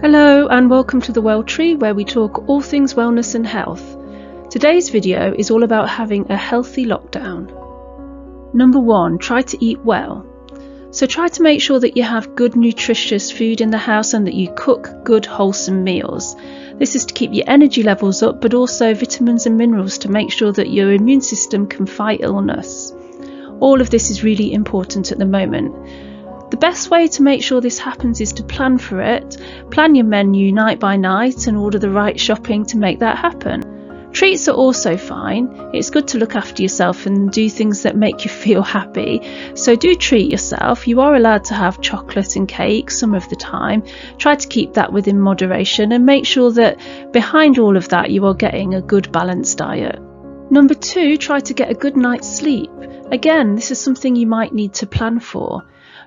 Hello and welcome to the Well Tree, where we talk all things wellness and health. Today's video is all about having a healthy lockdown. Number 1, try to eat well. So try to make sure that you have good nutritious food in the house and that you cook good wholesome meals. This is to keep your energy levels up, but also vitamins and minerals to make sure that your immune system can fight illness. All of this is really important at the moment. The best way to make sure this happens is to plan for it. Plan your menu night by night and order the right shopping to make that happen. Treats are also fine. It's good to look after yourself and do things that make you feel happy. So do treat yourself. You are allowed to have chocolate and cake some of the time. Try to keep that within moderation and make sure that behind all of that you are getting a good balanced diet. Number 2, try to get a good night's sleep. Again, this is something you might need to plan for.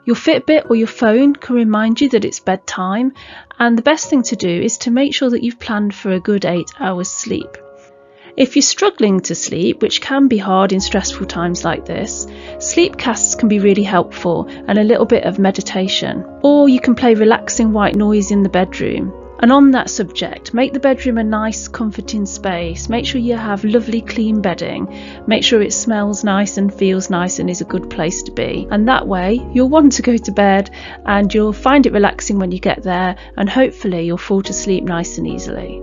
Your Fitbit or your phone can remind you that it's bedtime, and the best thing to do is to make sure that you've planned for a good 8 hours sleep. If you're struggling to sleep, which can be hard in stressful times like this, sleep casts can be really helpful and a little bit of meditation. Or you can play relaxing white noise in the bedroom. And on that subject, make the bedroom a nice, comforting space. Make sure you have lovely, clean bedding. Make sure it smells nice and feels nice and is a good place to be. And that way, you'll want to go to bed and you'll find it relaxing when you get there, and hopefully you'll fall to sleep nice and easily.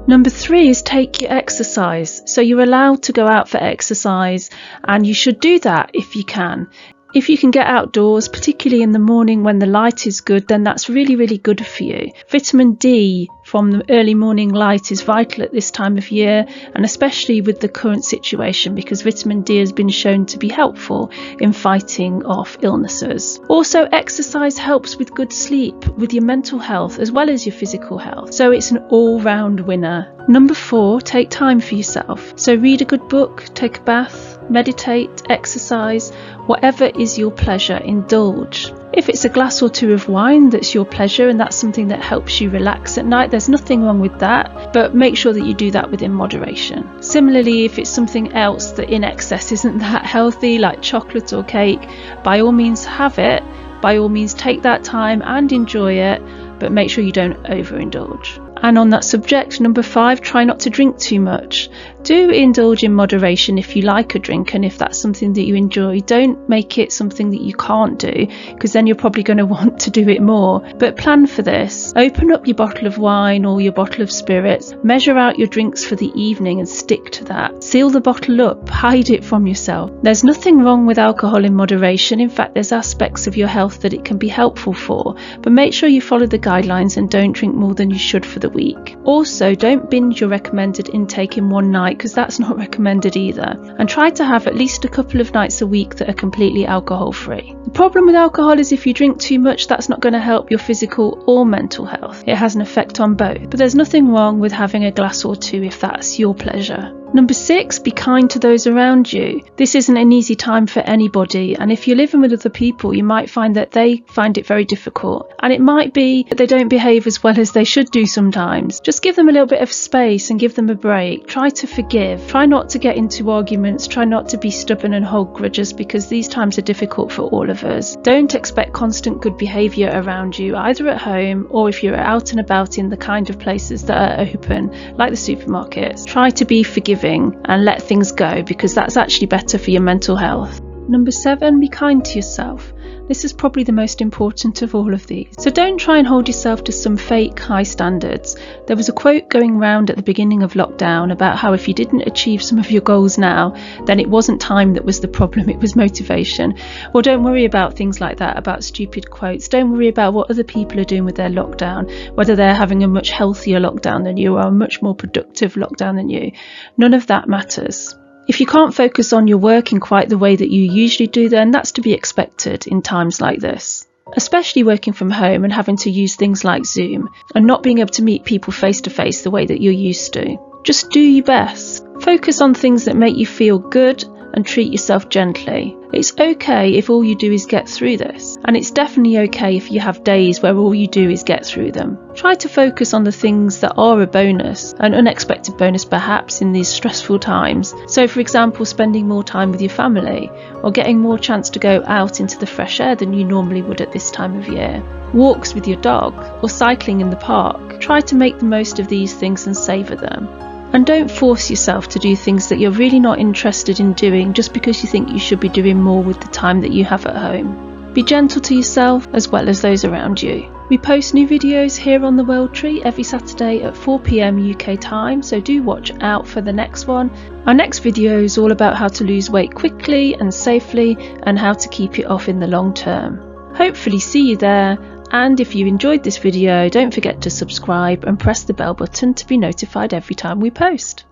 Number 3 is take your exercise. So you're allowed to go out for exercise, and you should do that if you can. If you can get outdoors, particularly in the morning when the light is good, then that's really, really good for you. Vitamin D from the early morning light is vital at this time of year, and especially with the current situation, because vitamin D has been shown to be helpful in fighting off illnesses. Also, exercise helps with good sleep, with your mental health as well as your physical health. So it's an all-round winner. Number 4, take time for yourself. So read a good book, take a bath, meditate, exercise, whatever is your pleasure, indulge. If it's a glass or 2 of wine that's your pleasure and that's something that helps you relax at night, there's nothing wrong with that, but make sure that you do that within moderation. Similarly, if it's something else that in excess isn't that healthy, like chocolate or cake, by all means have it, by all means take that time and enjoy it, but make sure you don't overindulge. And on that subject, number 5, try not to drink too much. Do indulge in moderation if you like a drink, and if that's something that you enjoy, don't make it something that you can't do, because then you're probably going to want to do it more. But plan for this. Open up your bottle of wine or your bottle of spirits, measure out your drinks for the evening and stick to that. Seal the bottle up, hide it from yourself. There's nothing wrong with alcohol in moderation. In fact, there's aspects of your health that it can be helpful for, but make sure you follow the guidelines and don't drink more than you should for the week. Also, don't binge your recommended intake in one night, because that's not recommended either. And try to have at least a couple of nights a week that are completely alcohol free. The problem with alcohol is if you drink too much, that's not going to help your physical or mental health. It has an effect on both. But there's nothing wrong with having a glass or 2 if that's your pleasure. Number 6, be kind to those around you. This isn't an easy time for anybody, and if you're living with other people, you might find that they find it very difficult, and it might be that they don't behave as well as they should do sometimes. Just give them a little bit of space and give them a break. Try to forgive. Try not to get into arguments. Try not to be stubborn and hold grudges, because these times are difficult for all of us. Don't expect constant good behaviour around you, either at home or if you're out and about in the kind of places that are open, like the supermarkets. Try to be forgiving and let things go, because that's actually better for your mental health. Number 7, be kind to yourself. This is probably the most important of all of these. So don't try and hold yourself to some fake high standards. There was a quote going round at the beginning of lockdown about how if you didn't achieve some of your goals now, then it wasn't time that was the problem, it was motivation. Well, don't worry about things like that, about stupid quotes. Don't worry about what other people are doing with their lockdown, whether they're having a much healthier lockdown than you or a much more productive lockdown than you. None of that matters. If you can't focus on your work in quite the way that you usually do, then that's to be expected in times like this. Especially working from home and having to use things like Zoom and not being able to meet people face to face the way that you're used to. Just do your best. Focus on things that make you feel good and treat yourself gently. It's okay if all you do is get through this, and it's definitely okay if you have days where all you do is get through them. Try to focus on the things that are a bonus, an unexpected bonus perhaps in these stressful times. So for example, spending more time with your family, or getting more chance to go out into the fresh air than you normally would at this time of year. Walks with your dog, or cycling in the park. Try to make the most of these things and savour them. And don't force yourself to do things that you're really not interested in doing just because you think you should be doing more with the time that you have at home. Be gentle to yourself as well as those around you. We post new videos here on The World Tree every Saturday at 4 PM UK time, so do watch out for the next one. Our next video is all about how to lose weight quickly and safely and how to keep it off in the long term. Hopefully see you there. And if you enjoyed this video, don't forget to subscribe and press the bell button to be notified every time we post.